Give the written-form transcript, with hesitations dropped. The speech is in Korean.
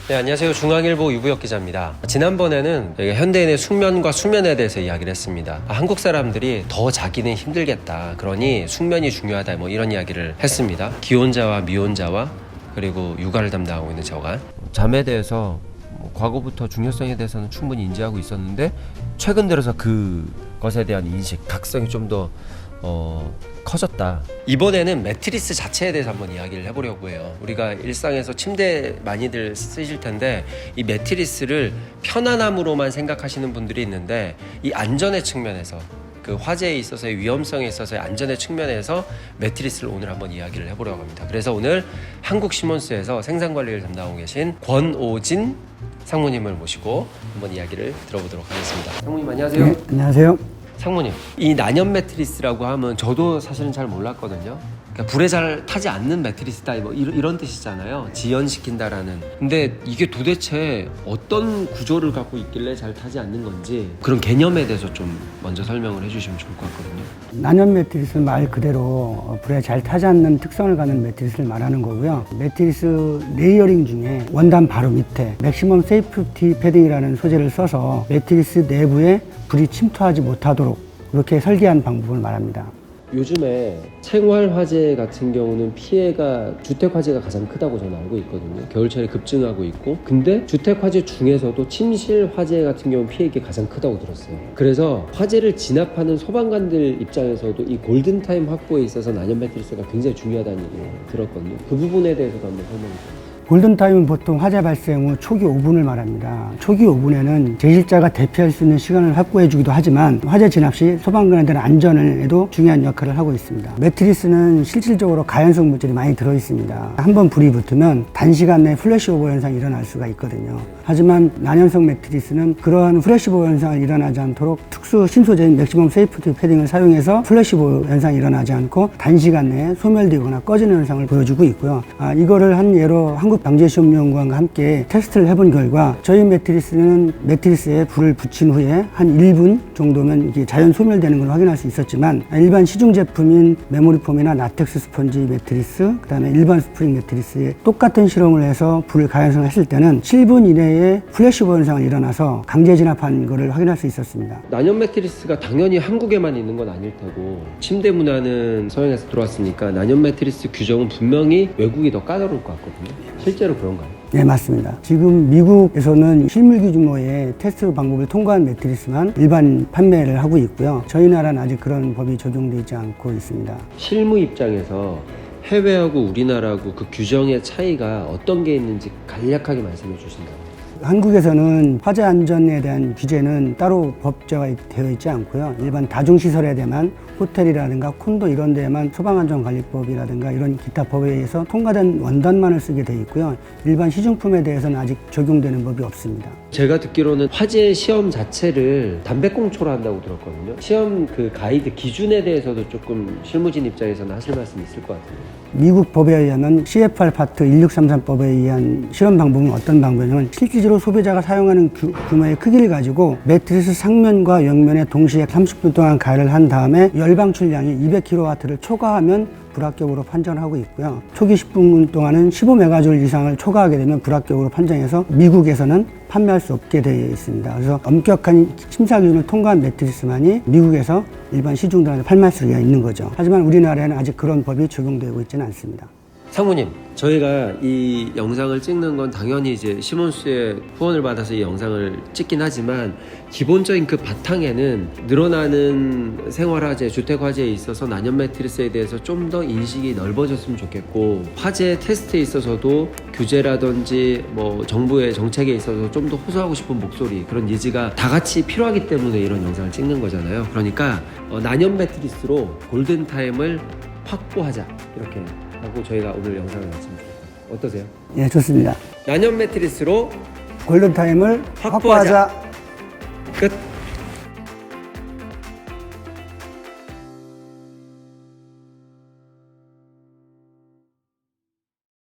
네, 안녕하세요. 중앙일보 유부혁 기자입니다. 지난번에는 현대인의 숙면과 수면에 대해서 이야기를 했습니다. 한국 사람들이 더 자기는 힘들겠다. 그러니 숙면이 중요하다. 뭐 이런 이야기를 했습니다. 기혼자와 미혼자와 그리고 육아를 담당하고 있는 저가 잠에 대해서 과거부터 중요성에 대해서는 충분히 인지하고 있었는데 최근 들어서 그것에 대한 인식, 각성이 좀 더 커졌다. 이번에는 매트리스 자체에 대해서 한번 이야기를 해보려고 해요. 우리가 일상에서 침대 많이들 쓰실 텐데 이 매트리스를 편안함으로만 생각하시는 분들이 있는데 이 안전의 측면에서 그 화재에 있어서의 위험성에 있어서의 안전의 측면에서 매트리스를 오늘 한번 이야기를 해보려고 합니다. 그래서 오늘 한국시몬스에서 생산관리를 담당하고 계신 권오진 상무님을 모시고 한번 이야기를 들어보도록 하겠습니다. 상무님 안녕하세요. 네, 안녕하세요. 상무님, 이 난연 매트리스라고 하면 저도 사실은 잘 몰랐거든요. 그러니까 불에 잘 타지 않는 매트리스다 뭐 이런 뜻이잖아요. 지연시킨다라는. 근데 이게 도대체 어떤 구조를 갖고 있길래 잘 타지 않는 건지 그런 개념에 대해서 좀 먼저 설명을 해주시면 좋을 것 같거든요. 난연 매트리스는 말 그대로 불에 잘 타지 않는 특성을 가진 매트리스를 말하는 거고요. 매트리스 레이어링 중에 원단 바로 밑에 맥시멈 세이프티 패딩이라는 소재를 써서 매트리스 내부에 불이 침투하지 못하도록 그렇게 설계한 방법을 말합니다. 요즘에 생활 화재 같은 경우는 피해가 주택 화재가 가장 크다고 저는 알고 있거든요. 겨울철에 급증하고 있고, 근데 주택 화재 중에서도 침실 화재 같은 경우는 피해가 가장 크다고 들었어요. 그래서 화재를 진압하는 소방관들 입장에서도 이 골든타임 확보에 있어서 난연 매트리스가 굉장히 중요하다는 얘기를 들었거든요. 그 부분에 대해서도 한번 설명해 주세요. 골든타임은 보통 화재 발생 후 초기 5분을 말합니다. 초기 5분에는 제실자가 대피할 수 있는 시간을 확보해 주기도 하지만 화재 진압 시 소방관에 안전에도 중요한 역할을 하고 있습니다. 매트리스는 실질적으로 가연성 물질이 많이 들어있습니다. 한번 불이 붙으면 단시간 내에 플래시오버 현상이 일어날 수가 있거든요. 하지만 난연성 매트리스는 그러한 플래시오버 현상이 일어나지 않도록 특수 신소재인 맥시멈 세이프티 패딩을 사용해서 플래시오버 현상이 일어나지 않고 단시간 내에 소멸되거나 꺼지는 현상을 보여주고 있고요. 이거를 한 예로 한국방재시험연구원과 함께 테스트를 해본 결과 저희 매트리스에 불을 붙인 후에 한 1분 정도면 이게 자연 소멸되는 걸 확인할 수 있었지만 일반 시중 제품인 메모리폼이나 라텍스 스펀지 매트리스, 그다음에 일반 스프링 매트리스에 똑같은 실험을 해서 불을 가연성을 했을 때는 7분 이내에 플래시오버 현상이 일어나서 강제 진압한 것을 확인할 수 있었습니다. 난연 매트리스가 당연히 한국에만 있는 건 아닐 테고 침대 문화는 서양에서 들어왔으니까 난연 매트리스 규정은 분명히 외국이 더 까다로울 것 같거든요. 실제로 그런가요? 네, 맞습니다. 지금 미국에서는 실물 규모의 테스트 방법을 통과한 매트리스만 일반 판매를 하고 있고요. 저희 나라는 아직 그런 법이 적용되지 않고 있습니다. 실무 입장에서 해외하고 우리나라하고 그 규정의 차이가 어떤 게 있는지 간략하게 말씀해 주신다면. 한국에서는 화재 안전에 대한 규제는 따로 법제화 되어 있지 않고요. 일반 다중시설에 대한 호텔이라든가 콘도 이런 데에만 소방안전관리법이라든가 이런 기타 법에 의해서 통과된 원단만을 쓰게 되어 있고요. 일반 시중품에 대해서는 아직 적용되는 법이 없습니다. 제가 듣기로는 화재 시험 자체를 담배꽁초로 한다고 들었거든요. 시험 그 가이드 기준에 대해서도 조금 실무진 입장에서는 하실 말씀이 있을 것 같아요. 미국 법에 의하면 CFR 파트 1633법에 의한 실험 방법은 어떤 방법이냐면 실질적으로 소비자가 사용하는 규모의 크기를 가지고 매트리스 상면과 옆면에 동시에 30분 동안 가열을 한 다음에 열방출량이 200kW를 초과하면 불합격으로 판정하고 있고요. 초기 10분 동안은 15메가줄 이상을 초과하게 되면 불합격으로 판정해서 미국에서는 판매할 수 없게 되어 있습니다. 그래서 엄격한 심사 기준을 통과한 매트리스만이 미국에서 일반 시중들한테 판매할 수가 있는 거죠. 하지만 우리나라에는 아직 그런 법이 적용되고 있지는 않습니다. 상무님, 저희가 이 영상을 찍는 건 당연히 이제 시몬스의 후원을 받아서 이 영상을 찍긴 하지만 기본적인 그 바탕에는 늘어나는 생활화재, 주택화재에 있어서 난연 매트리스에 대해서 좀 더 인식이 넓어졌으면 좋겠고 화재 테스트에 있어서도 규제라든지 뭐 정부의 정책에 있어서 좀 더 호소하고 싶은 목소리, 그런 예지가 다 같이 필요하기 때문에 이런 영상을 찍는 거잖아요. 그러니까 난연 매트리스로 골든타임을 확보하자 이렇게 하고 저희가 오늘 영상을 마칩니다. 어떠세요? 예, 좋습니다. 난연 매트리스로 골든타임을 확보하자. 끝.